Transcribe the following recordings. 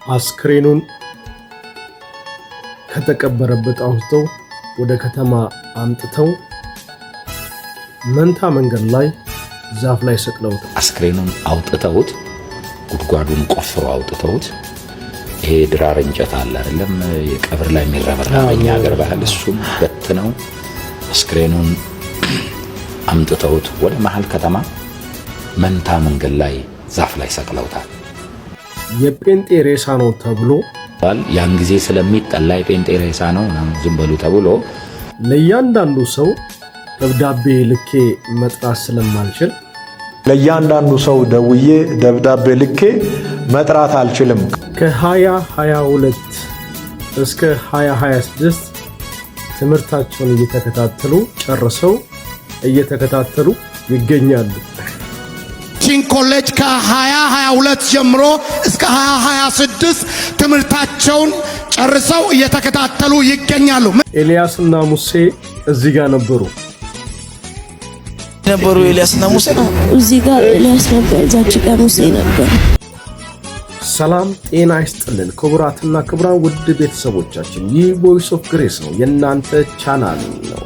አስክሬኑን ከተቀበረበት አውጥተው ወደ ከተማ አምጥተው መንታ መንገድ ላይ ዛፍ ላይ ሰቅለውት አስክሬኑን አውጥተውት ጉድጓዱን ቆፍሮ አውጥተውት ይሄ ድራር እንጨት አለ አይደለም የቀብር ላይ የሚረበረበው በእኛ ሀገር ባህል እሱም በትነው አስክሬኑን አምጥተውት ወደ መሃል ከተማ መንታ መንገድ ላይ ዛፍ ላይ ሰቅለውታል። የጴንጤ ሬሳ ነው ተብሎ ያን ጊዜ ስለሚጠላ የጴንጤ ሬሳ ነው ዝም በሉ ተብሎ ለእያንዳንዱ ሰው ደብዳቤ ልኬ መጥራት ስለማልችል ለእያንዳንዱ ሰው ደውዬ ደብዳቤ ልኬ መጥራት አልችልም። ከ2022 እስከ 2026 ትምህርታቸውን እየተከታተሉ ጨርሰው እየተከታተሉ ይገኛሉ። ኮሌጅ ከ2022 ጀምሮ እስከ 2026 ትምህርታቸውን ጨርሰው እየተከታተሉ ይገኛሉ። ኤልያስና ሙሴ እዚህ ጋር ነበሩ። ኤልያስና ሙሴ እዚህ ጋር ኤልያስ ነበር፣ እዛች ጋር ሙሴ ነበር። ሰላም ጤና ይስጥልን ክቡራትና ክቡራን ውድ ቤተሰቦቻችን፣ ይህ ቮይስ ኦፍ ግሬስ ነው፣ የእናንተ ቻናል ነው።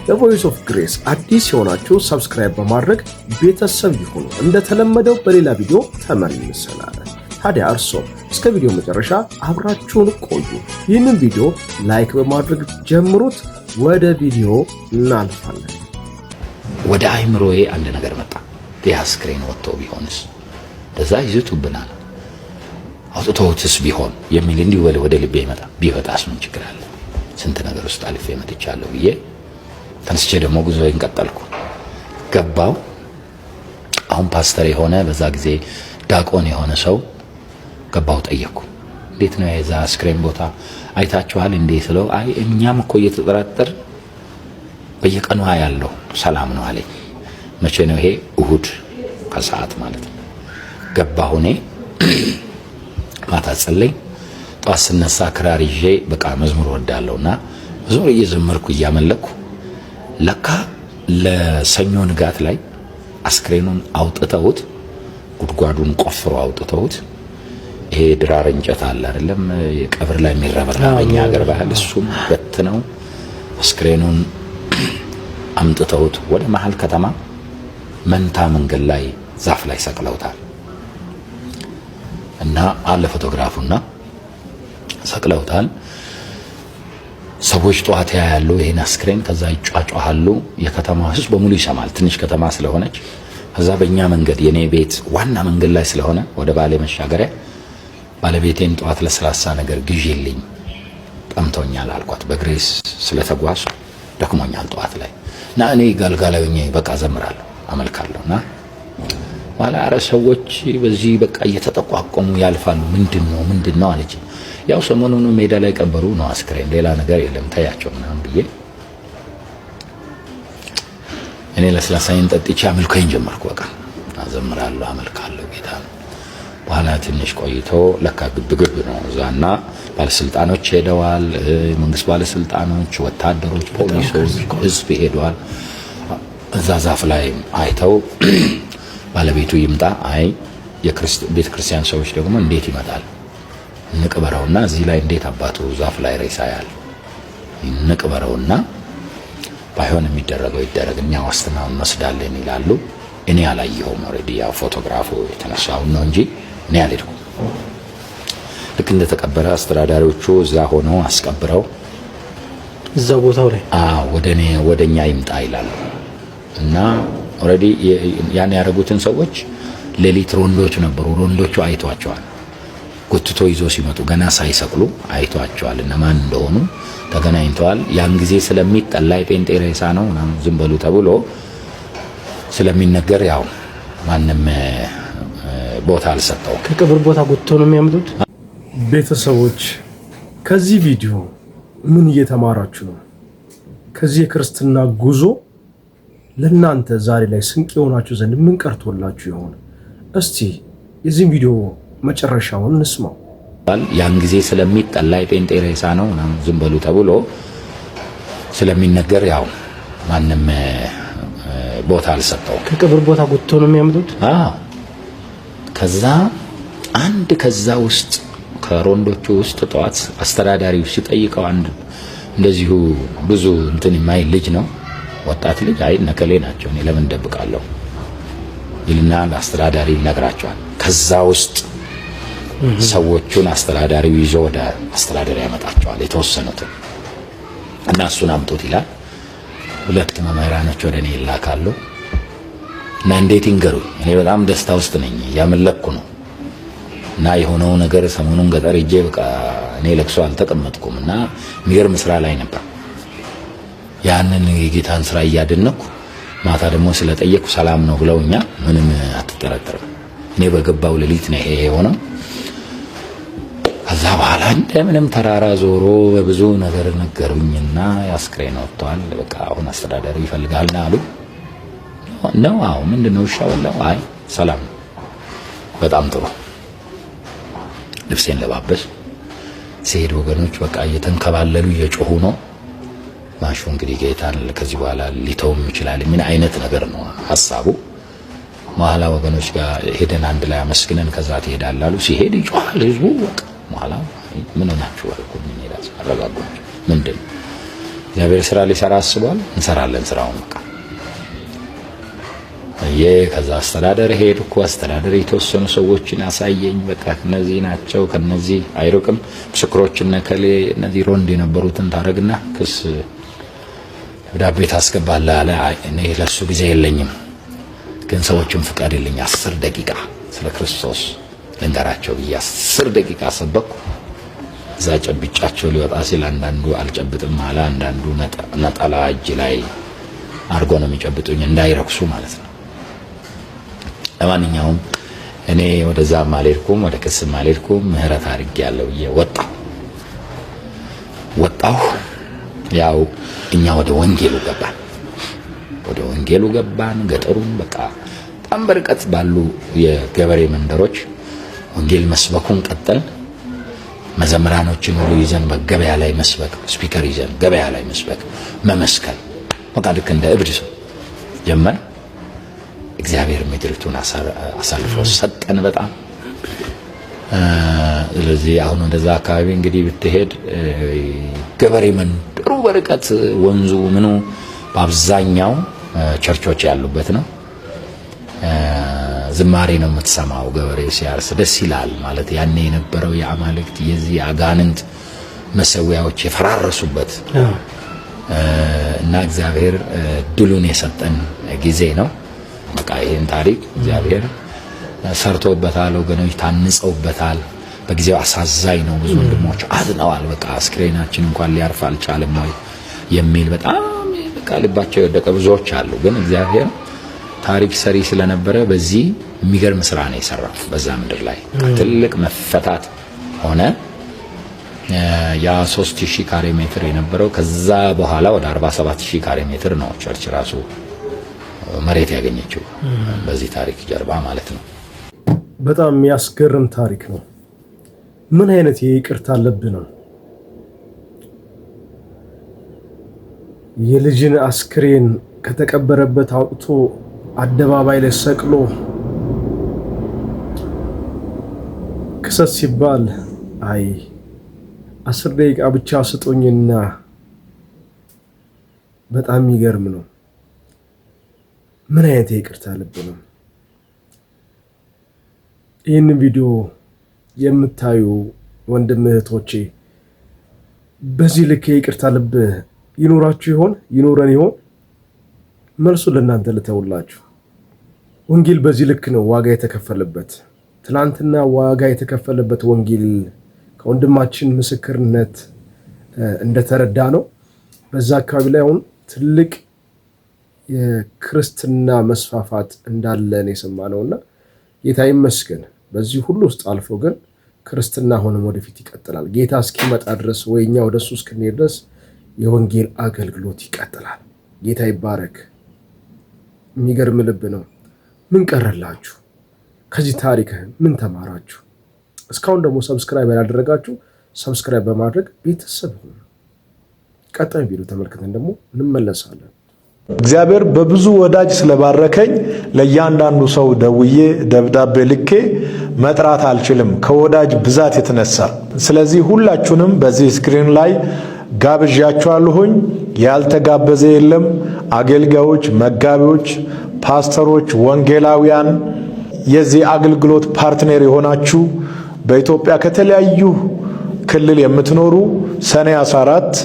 ለቮይስ ኦፍ ግሬስ አዲስ የሆናችሁ ሰብስክራይብ በማድረግ ቤተሰብ ይሁኑ። እንደተለመደው በሌላ ቪዲዮ ተመልሰናል። ታዲያ እርሶ እስከ ቪዲዮ መጨረሻ አብራችሁን ቆዩ። ይህንን ቪዲዮ ላይክ በማድረግ ጀምሩት። ወደ ቪዲዮ እናልፋለን። ወደ አይምሮዬ አንድ ነገር መጣ። የአስክሬን ወጥቶ ቢሆንስ ለዛ ይዙቱብናል አውጥተውትስ ቢሆን የሚል እንዲህ ወደ ልቤ ይመጣ። ቢወጣስ ምን ችግር አለ? ስንት ነገር ውስጥ አልፌ መጥቻለሁ ብዬ ተነስቼ ደግሞ ጉዞዬን ቀጠልኩ። ገባው። አሁን ፓስተር የሆነ በዛ ጊዜ ዳቆን የሆነ ሰው ገባው። ጠየቅኩ፣ እንዴት ነው የዛ አስክሬን ቦታ አይታችኋል እንዴ ስለው፣ አይ እኛም እኮ እየተጠራጠር በየቀኑ ያለው ሰላም ነው አለኝ። መቼ ነው ይሄ? እሁድ ከሰዓት ማለት ነው። ገባሁ። እኔ ማታ ጸለይ፣ ጧት ስነሳ ክራር ይዤ በቃ መዝሙር ወዳለሁና መዝሙር እየዘመርኩ እያመለኩ ለካ ለሰኞ ንጋት ላይ አስክሬኑን አውጥተውት ጉድጓዱን ቆፍሮ አውጥተውት ይሄ ድራር እንጨት አለ አይደለም የቀብር ላይ የሚረበረበው በእኛ ሀገር ባህል እሱም በትነው አስክሬኑን አምጥተውት ወደ መሃል ከተማ መንታ መንገድ ላይ ዛፍ ላይ ሰቅለውታል። እና አለ ፎቶግራፉና ሰቅለውታል። ሰዎች ጧት ያያሉ ይሄን አስክሬን፣ ከዛ ይጫጫሃሉ። የከተማ ህዝብ በሙሉ ይሰማል፣ ትንሽ ከተማ ስለሆነች። ከዛ በእኛ መንገድ የኔ ቤት ዋና መንገድ ላይ ስለሆነ ወደ ባሌ መሻገሪያ ባለቤቴን ጧት ለስላሳ ነገር ግዢልኝ ጠምቶኛል አልኳት። በግሬስ ስለተጓዝ ደክሞኛል ጧት ላይ እና እኔ ጋልጋላውኝ በቃ ዘምራለሁ አመልካለሁና ዋላ አረ ሰዎች በዚህ በቃ እየተጠቋቆሙ ያልፋሉ። ምንድነው አለች። ያው ሰሞኑን ሜዳ ላይ ቀበሩ ነው አስክሬን፣ ሌላ ነገር የለም ታያቸው ምናምን ብዬ እኔ ለስላሳዬን ጠጥቼ አመልካኝ ጀመርኩ። በቃ አዘምራለሁ አመልካለሁ ጌታ ነው። በኋላ ትንሽ ቆይቶ ለካ ግብግብ ነው እዛና ባለስልጣኖች ሄደዋል። መንግስት ባለስልጣኖች፣ ወታደሮች፣ ፖሊሶች፣ ህዝብ ሄደዋል። እዛ ዛፍ ላይ አይተው ባለቤቱ ይምጣ፣ አይ የቤተ ክርስቲያን ሰዎች ደግሞ እንዴት ይመጣል ንቅበረውና እዚህ ላይ እንዴት አባቱ ዛፍ ላይ ሬሳ ያል ንቅበረውና ባይሆን የሚደረገው ይደረግ፣ እኛ ዋስትናውን እንወስዳለን ይላሉ። እኔ አላየሁም። ኦሬዲ ያው ፎቶግራፉ የተነሳው ነው እንጂ እኔ አልሄድኩም። ልክ እንደተቀበረ አስተዳዳሪዎቹ እዛ ሆነው አስቀብረው እዛ ቦታው ላይ ወደኛ ይምጣ ይላሉ። እና ኦሬዲ ያን ያደረጉትን ሰዎች ሌሊት ሮንዶች ነበሩ። ሮንዶቹ አይቷቸዋል። ጎትቶ ይዞ ሲመጡ ገና ሳይሰቅሉ አይቷቸዋል። እነማን እንደሆኑ ተገናኝተዋል። ያን ጊዜ ስለሚጠላ የጴንጤ ሬሳ ነው ዝም በሉ ተብሎ ስለሚነገር ያው ማንም ቦታ አልሰጠው። ከቀብር ቦታ ጎትቶ ነው የሚያመጡት። ቤተሰቦች ከዚህ ቪዲዮ ምን እየተማራችሁ ነው? ከዚህ የክርስትና ጉዞ ለናንተ ዛሬ ላይ ስንቅ የሆናችሁ ዘንድ ምን ቀርቶላችሁ ይሆን? እስቲ የዚህ ቪዲዮ መጨረሻውን እንስማው። ያን ጊዜ ስለሚጠላ የጴንጤ ሬሳ ነው ዝም በሉ ተብሎ ስለሚነገር ያው ማንም ቦታ አልሰጠው። ከቀብር ቦታ ጎትቶ ነው የሚያመጡት። ከዛ ውስጥ ከሮንዶቹ ውስጥ ጠዋት አስተዳዳሪው ሲጠይቀው አንድ እንደዚሁ ብዙ እንትን የማይል ልጅ ነው ወጣት ልጅ አይ ነከሌ ናቸው እኔ ለምን ደብቃለሁ ይልና ለአስተዳዳሪ ይነግራቸዋል። ከዛ ውስጥ ሰዎቹን አስተዳዳሪው ይዞ ወደ አስተዳዳሪ ያመጣቸዋል የተወሰኑትን እና እሱን አምጡት ይላል። ሁለት መምህራኖች ወደ እኔ ይላካሉ እና እንዴት ይንገሩኝ እኔ በጣም ደስታ ውስጥ ነኝ ያመለኩ ነው እና የሆነው ነገር ሰሞኑን ገጠር ሄጄ በቃ እኔ ለቅሶ አልተቀመጥኩም እና የሚገርም ስራ ላይ ነበር። ያንን የጌታን ስራ እያደነኩ ማታ ደግሞ ስለጠየቅኩ ሰላም ነው ብለውኛ ምንም አትጠረጠርም እኔ በገባው ሌሊት ነው ይሄ የሆነው። ከዛ በኋላ እንደምንም ተራራ ዞሮ በብዙ ነገር ነገሩኝና ያስክሬን ወጥቷል በቃ አሁን አስተዳዳሪ ይፈልጋልና አሉ ነው። አዎ ምንድነው ሻውላው አይ ሰላም በጣም ጥሩ ልብሴን ለባበስ ሲሄድ ወገኖች በቃ እየተንከባለሉ እየጮሁ ነው። ማሹ እንግዲህ ጌታን ከዚህ በኋላ ሊተውም ይችላል ምን አይነት ነገር ነው ሐሳቡ። መሐላ ወገኖች ጋር ሄደን አንድ ላይ አመስግነን ከዛ ትሄዳላሉ። ሲሄድ ይጮሃል ህዝቡ በቃ መሐላ ምን ሆናችሁ አልኩኝ ምን ይላል አረጋጋው ምንድን እግዚአብሔር ስራ ሊሰራ አስቧል እንሰራለን ስራውን በቃ ከዛ አስተዳደር ሄድኩ። አስተዳደር የተወሰኑ ሰዎችን አሳየኝ በቃ እነዚህ ናቸው ከነዚህ አይሩቅም ምስክሮች ነከሌ እነዚህ ሮንድ የነበሩትን ታረግና ክስ ደብዳቤ ታስገባለህ አለ። እኔ ለሱ ጊዜ የለኝም ግን ሰዎችን ፍቃድልኝ 10 ደቂቃ ስለ ክርስቶስ ልንገራቸው ብዬ 10 ደቂቃ ሰበኩ። እዛ ጨብጫቸው ሊወጣ ሲል አንዳንዱ አልጨብጥም አለ። አንዳንዱ ነጠላ እጅ ላይ አርጎ ነው የሚጨብጡኝ እንዳይረክሱ ማለት ነው። ለማንኛውም እኔ ወደዛ ማልሄድኩም ወደ ክስ ማልሄድኩም ምህረት አድርጌያለሁ ብዬ ወጣሁ። ያው እኛ ወደ ወንጌሉ ገባን ገጠሩን በቃ በጣም በርቀት ባሉ የገበሬ መንደሮች ወንጌል መስበኩን ቀጠል። መዘምራኖችን ሁሉ ይዘን በገበያ ላይ መስበክ ስፒከር ይዘን ገበያ ላይ መስበክ መመስከር በቃ ልክ እንደ እብድ ሰው ጀመር። እግዚአብሔር ምድሪቱን አሳልፎ ሰጠን በጣም። ስለዚህ አሁን እንደዛ አካባቢ እንግዲህ ብትሄድ ገበሬ መንደሩ በርቀት ወንዙ ምኑ በአብዛኛው ቸርቾች ያሉበት ነው። ዝማሬ ነው የምትሰማው ገበሬው ሲያርስ ደስ ይላል ማለት ያኔ የነበረው የአማልክት የዚህ አጋንንት መሰዊያዎች የፈራረሱበት እና እግዚአብሔር ድሉን የሰጠን ጊዜ ነው። በቃ ይሄን ታሪክ እግዚአብሔር ሰርቶበታል ወገኖች ታንጸውበታል። በጊዜው አሳዛኝ ነው ብዙ ወንድሞች አዝነዋል። በቃ አስክሬናችን እንኳን ሊያርፍ አልቻለም ወይ የሚል በጣም በቃ ልባቸው የወደቀ ብዙዎች አሉ። ግን እግዚአብሔር ታሪክ ሰሪ ስለነበረ በዚህ የሚገርም ስራ ነው የሰራው በዛ ምድር ላይ ትልቅ መፈታት ሆነ። ያ 3000 ካሬ ሜትር የነበረው ከዛ በኋላ ወደ 47000 ካሬ ሜትር ነው ቸርች ራሱ መሬት ያገኘችው በዚህ ታሪክ ጀርባ ማለት ነው። በጣም የሚያስገርም ታሪክ ነው። ምን አይነት ይቅርታ ልብ ነው! የልጅን አስክሬን ከተቀበረበት አውጥቶ አደባባይ ላይ ሰቅሎ ክሰስ ሲባል አይ 10 ደቂቃ ብቻ ስጡኝና በጣም የሚገርም ነው። ምን አይነት ይቅርታ ልብ ነው! ይህን ቪዲዮ የምታዩ ወንድም እህቶቼ በዚህ ልክ ይቅርታ ልብ ይኖራችሁ ይሆን? ይኖረን ይሆን? መልሱ ለእናንተ ልተውላችሁ። ወንጌል በዚህ ልክ ነው ዋጋ የተከፈለበት። ትናንትና ዋጋ የተከፈለበት ወንጌል ከወንድማችን ምስክርነት እንደተረዳ ነው በዛ አካባቢ ላይ አሁን ትልቅ የክርስትና መስፋፋት እንዳለን የሰማነውና ጌታ ይመስገን። በዚህ ሁሉ ውስጥ አልፎ ግን ክርስትና አሁንም ወደፊት ይቀጥላል። ጌታ እስኪመጣ ድረስ ወይኛ ወደሱ እስክንሄድ ድረስ የወንጌል አገልግሎት ይቀጥላል። ጌታ ይባረክ። የሚገርም ልብ ነው። ምን ቀረላችሁ? ከዚህ ታሪክ ምን ተማራችሁ? እስካሁን ደግሞ ሰብስክራይብ ያላደረጋችሁ ሰብስክራይብ በማድረግ ቤተሰብ ሁኑ። ቀጣይ ቪዲዮ ተመልክተን ደግሞ እንመለሳለን። እግዚአብሔር በብዙ ወዳጅ ስለባረከኝ ለእያንዳንዱ ሰው ደውዬ ደብዳቤ ልኬ መጥራት አልችልም ከወዳጅ ብዛት የተነሳ። ስለዚህ ሁላችሁንም በዚህ ስክሪን ላይ ጋብዣችኋለሁኝ። ያልተጋበዘ የለም። አገልጋዮች፣ መጋቢዎች፣ ፓስተሮች፣ ወንጌላውያን የዚህ አገልግሎት ፓርትነር የሆናችሁ በኢትዮጵያ ከተለያዩ ክልል የምትኖሩ ሰኔ 14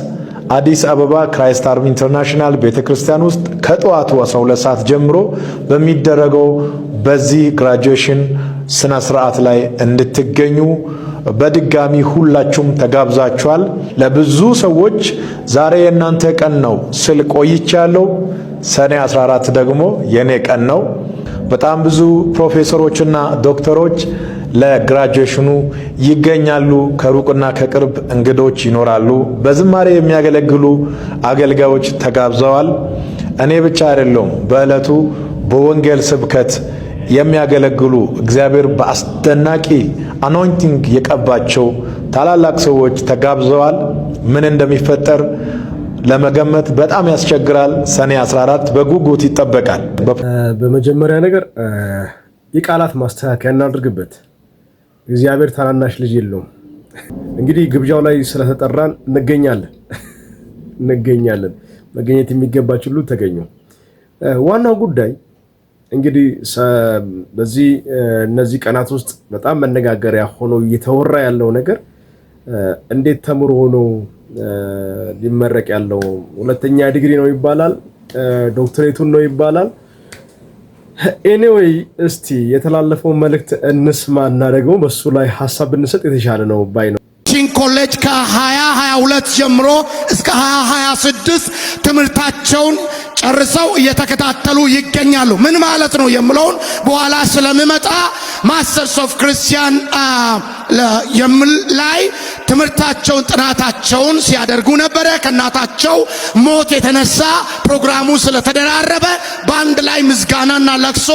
አዲስ አበባ ክራይስት አርሚ ኢንተርናሽናል ቤተክርስቲያን ውስጥ ከጠዋቱ 12 ሰዓት ጀምሮ በሚደረገው በዚህ ግራጁዌሽን ስነ ስርዓት ላይ እንድትገኙ በድጋሚ ሁላችሁም ተጋብዛችኋል። ለብዙ ሰዎች ዛሬ የእናንተ ቀን ነው ስል ቆይቻለሁ። ሰኔ 14 ደግሞ የኔ ቀን ነው። በጣም ብዙ ፕሮፌሰሮችና ዶክተሮች ለግራጁዌሽኑ ይገኛሉ። ከሩቅና ከቅርብ እንግዶች ይኖራሉ። በዝማሬ የሚያገለግሉ አገልጋዮች ተጋብዘዋል። እኔ ብቻ አይደለም፣ በዕለቱ በወንጌል ስብከት የሚያገለግሉ እግዚአብሔር በአስደናቂ አኖይንቲንግ የቀባቸው ታላላቅ ሰዎች ተጋብዘዋል። ምን እንደሚፈጠር ለመገመት በጣም ያስቸግራል። ሰኔ 14 በጉጉት ይጠበቃል። በመጀመሪያ ነገር የቃላት ማስተካከያ እናድርግበት። እግዚአብሔር ታናናሽ ልጅ የለውም። እንግዲህ ግብዣው ላይ ስለተጠራን እንገኛለን። መገኘት የሚገባችሁ ሁሉ ተገኙ። ዋናው ጉዳይ እንግዲህ በዚህ እነዚህ ቀናት ውስጥ በጣም መነጋገሪያ ሆኖ እየተወራ ያለው ነገር እንዴት ተምሮ ሆኖ ሊመረቅ ያለው ሁለተኛ ዲግሪ ነው ይባላል፣ ዶክትሬቱን ነው ይባላል። ኤኒዌይ እስቲ የተላለፈው መልእክት እንስማና ደግሞ በሱ ላይ ሐሳብ ብንሰጥ የተሻለ ነው ባይ ነው። ኮሌጅ ከ2022 ጀምሮ እስከ 2026 ትምህርታቸውን ጨርሰው እየተከታተሉ ይገኛሉ። ምን ማለት ነው የምለውን በኋላ ስለሚመጣ ማስተርስ ኦፍ ክርስቲያን ላይ ትምህርታቸውን ጥናታቸውን ሲያደርጉ ነበረ። ከእናታቸው ሞት የተነሳ ፕሮግራሙ ስለተደራረበ በአንድ ላይ ምስጋናና ለቅሶ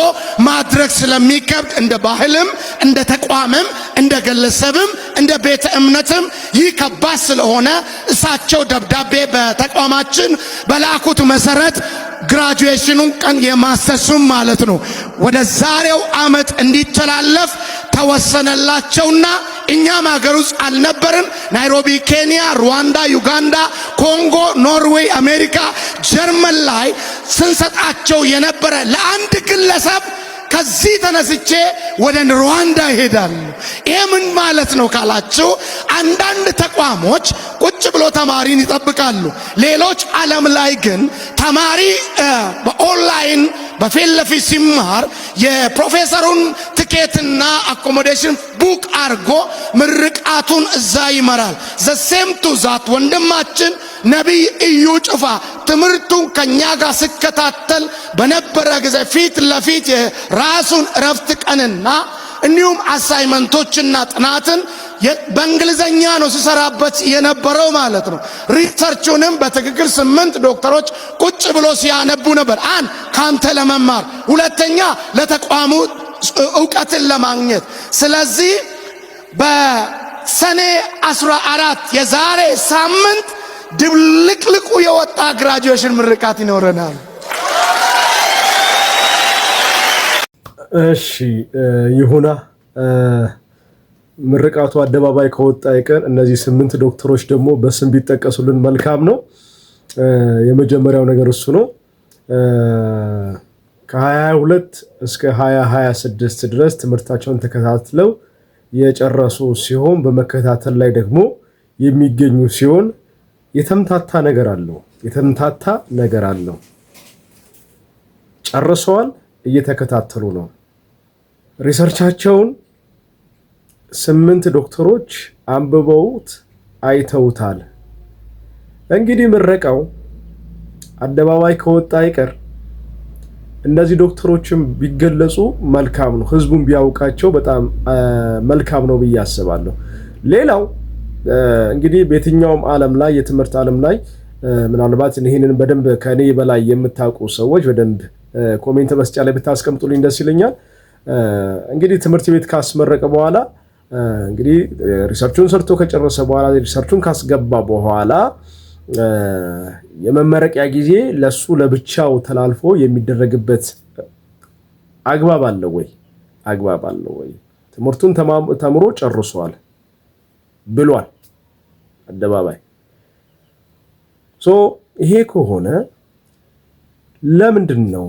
ማድረግ ስለሚከብድ እንደ ባህልም እንደ ተቋምም እንደ ግለሰብም እንደ ቤተ እምነትም ይህ ከባድ ስለሆነ እሳቸው ደብዳቤ በተቋማችን በላኩት መሰረት ግራጁዌሽኑን ቀን የማስተርሱን ማለት ነው ወደ ዛሬው ዓመት እንዲተላለፍ ተወሰነላቸውና እኛም ሀገር ውስጥ አልነበርን። ናይሮቢ፣ ኬንያ፣ ሩዋንዳ፣ ዩጋንዳ፣ ኮንጎ፣ ኖርዌይ፣ አሜሪካ፣ ጀርመን ላይ ስንሰጣቸው የነበረ ለአንድ ግለሰብ ከዚህ ተነስቼ ወደ ሩዋንዳ ይሄዳል። ይሄ ምን ማለት ነው ካላችሁ አንዳንድ ተቋሞች ቁጭ ብሎ ተማሪን ይጠብቃሉ። ሌሎች ዓለም ላይ ግን ተማሪ በኦንላይን በፊት ለፊት ሲማር የፕሮፌሰሩን ትኬትና አኮሞዴሽን ቡክ አርጎ ምርቃቱን እዛ ይመራል። ዘሴም ቱዛት ወንድማችን ነቢይ እዩ ጭፋ ትምህርቱን ከኛ ጋር ሲከታተል በነበረ ጊዜ ፊት ለፊት የራሱን እረፍት ቀንና እንዲሁም አሳይመንቶችና ጥናትን በእንግሊዘኛ ነው ሲሰራበት የነበረው ማለት ነው። ሪሰርቹንም በትክክል 8 ዶክተሮች ቁጭ ብሎ ሲያነቡ ነበር። አንድ ካንተ ለመማር፣ ሁለተኛ ለተቋሙ ዕውቀትን ለማግኘት። ስለዚህ በሰኔ 14 የዛሬ ሳምንት ድብልቅልቁ የወጣ ግራጁዌሽን ምርቃት ይኖረናል። እሺ ይሁና። ምርቃቱ አደባባይ ከወጣ ይቀር እነዚህ 8 ዶክተሮች ደግሞ በስም ቢጠቀሱልን መልካም ነው። የመጀመሪያው ነገር እሱ ነው። ከ22 እስከ 2026 ድረስ ትምህርታቸውን ተከታትለው የጨረሱ ሲሆን በመከታተል ላይ ደግሞ የሚገኙ ሲሆን የተምታታ ነገር አለው። ጨርሰዋል፣ እየተከታተሉ ነው። ሪሰርቻቸውን 8 ዶክተሮች አንብበውት አይተውታል። እንግዲህ ምረቃው አደባባይ ከወጣ አይቀር እነዚህ ዶክተሮችም ቢገለጹ መልካም ነው። ህዝቡን ቢያውቃቸው በጣም መልካም ነው ብዬ አስባለሁ። ሌላው እንግዲህ በየትኛውም ዓለም ላይ የትምህርት ዓለም ላይ ምናልባት ይህንን በደንብ ከኔ በላይ የምታውቁ ሰዎች በደንብ ኮሜንት መስጫ ላይ ብታስቀምጡልኝ ደስ ይለኛል። እንግዲህ ትምህርት ቤት ካስመረቀ በኋላ እንግዲህ ሪሰርቹን ሰርቶ ከጨረሰ በኋላ ሪሰርቹን ካስገባ በኋላ የመመረቂያ ጊዜ ለሱ ለብቻው ተላልፎ የሚደረግበት አግባብ አለው ወይ? ትምህርቱን ተምሮ ጨርሷል ብሏል አደባባይ። ይሄ ከሆነ ለምንድን ነው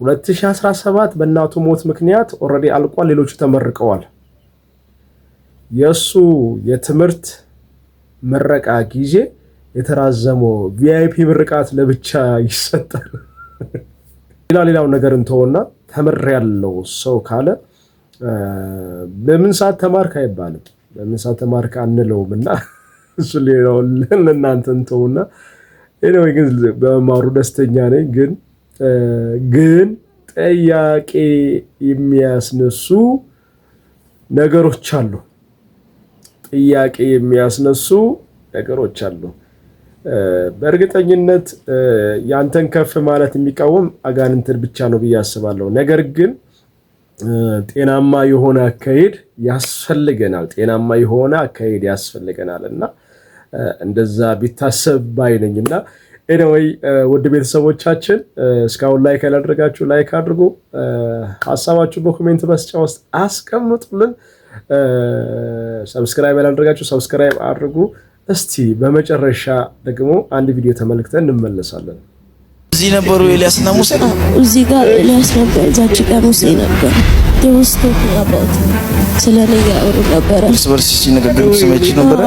2017 በእናቱ ሞት ምክንያት ኦልሬዲ አልቋል፣ ሌሎቹ ተመርቀዋል። የሱ የትምህርት ምረቃ ጊዜ የተራዘመው ቪአይፒ ምርቃት ለብቻ ይሰጣል። ሌላው ነገር እንተውና ተምሬያለሁ ሰው ካለ በምን ሰዓት ተማርክ አይባልም፣ በምን ሰዓት ተማርክ አንለውምና እሱ ሌላው ለእናንተ እንተውና እኔው ግን በመማሩ ደስተኛ ነኝ። ግን ጥያቄ የሚያስነሱ ነገሮች አሉ። ጥያቄ የሚያስነሱ ነገሮች አሉ። በእርግጠኝነት ያንተን ከፍ ማለት የሚቃወም አጋንንትን ብቻ ነው ብዬ አስባለሁ። ነገር ግን ጤናማ የሆነ አካሄድ ያስፈልገናል። ጤናማ የሆነ አካሄድ ያስፈልገናልና እንደዛ ቢታሰብ ባይ ነኝና ኤኒዌይ ውድ ቤተሰቦቻችን እስካሁን ላይክ ያላደረጋችሁ ላይክ አድርጉ። ሐሳባችሁ በኮሜንት መስጫ ውስጥ አስቀምጡልን። ሰብስክራይብ ያላደረጋችሁ ሰብስክራይብ አድርጉ። እስቲ በመጨረሻ ደግሞ አንድ ቪዲዮ ተመልክተን እንመለሳለን። እዚህ ነበሩ ኤልያስና ሙሴ። እዚህ ጋር ኤልያስ ነበር፣ እዛች ጋር ሙሴ ነበር። ደውስቶክ አባቱ ስለኔ ያወሩ ነበር። እርስ በርስ ሲነጋገሩ ሰማች ነበር።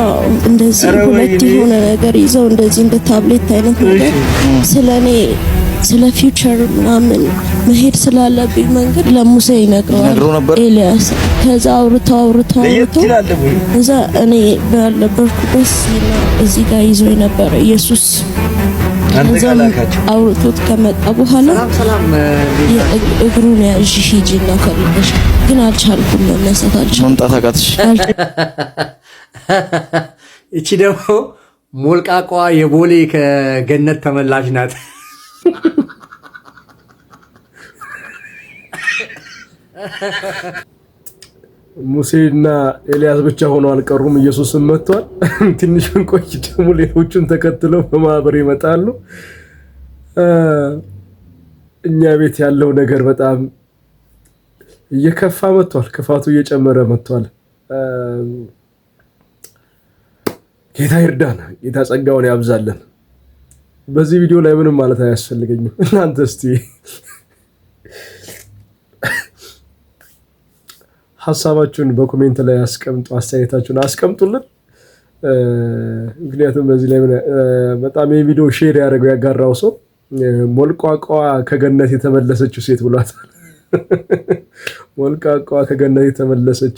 እንደዚህ ሁለት የሆነ ነገር ይዘው እንደዚህ እንደ ታብሌት አይነት ነገር ስለኔ ስለ ፊውቸር ምናምን መሄድ ስላለብኝ መንገድ ለሙሴ ይነግረው ነበር ኤልያስ። ከዛ አውርተው እዛ እኔ ባልነበርኩበት እዚህ ጋር ይዞ ነበር ኢየሱስ። አውርቶት ከመጣ በኋላ እግሩን ያዥ ሂጂና ፈልገሽ፣ ግን አልቻልኩም፣ መነሳት አልቻልኩም። መምጣት አቃተሽ። እቺ ደግሞ ሞልቃቋ የቦሌ ከገነት ተመላሽ ናት። ሙሴና ኤልያስ ብቻ ሆነው አልቀሩም። ኢየሱስም መጥቷል። ትንሽን ቆይ ደግሞ ሌሎቹን ተከትለው በማህበር ይመጣሉ። እኛ ቤት ያለው ነገር በጣም እየከፋ መጥቷል። ክፋቱ እየጨመረ መጥቷል። ጌታ ይርዳን። ጌታ ጸጋውን ያብዛልን። በዚህ ቪዲዮ ላይ ምንም ማለት አያስፈልገኝም። እናንተ እስቲ ሐሳባችሁን በኮሜንት ላይ አስቀምጡ፣ አስተያየታችሁን አስቀምጡልን። ምክንያቱም በዚህ ላይ በጣም የቪዲዮ ሼር ያደረገው ያጋራው ሰው ሞልቋቋ ከገነት የተመለሰችው ሴት ብሏታል። ሞልቋቋ ከገነት የተመለሰች።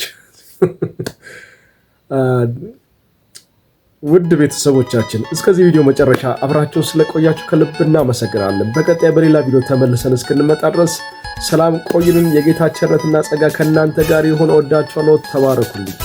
ውድ ቤተሰቦቻችን እስከዚህ ቪዲዮ መጨረሻ አብራችሁን ስለቆያችሁ ከልብ እናመሰግናለን። በቀጣይ በሌላ ቪዲዮ ተመልሰን እስክንመጣ ድረስ ሰላም ቆይልን። የጌታ ቸርነትና ጸጋ ከእናንተ ጋር ይሁን። ወዳችኋለሁ። ተባረኩልኝ።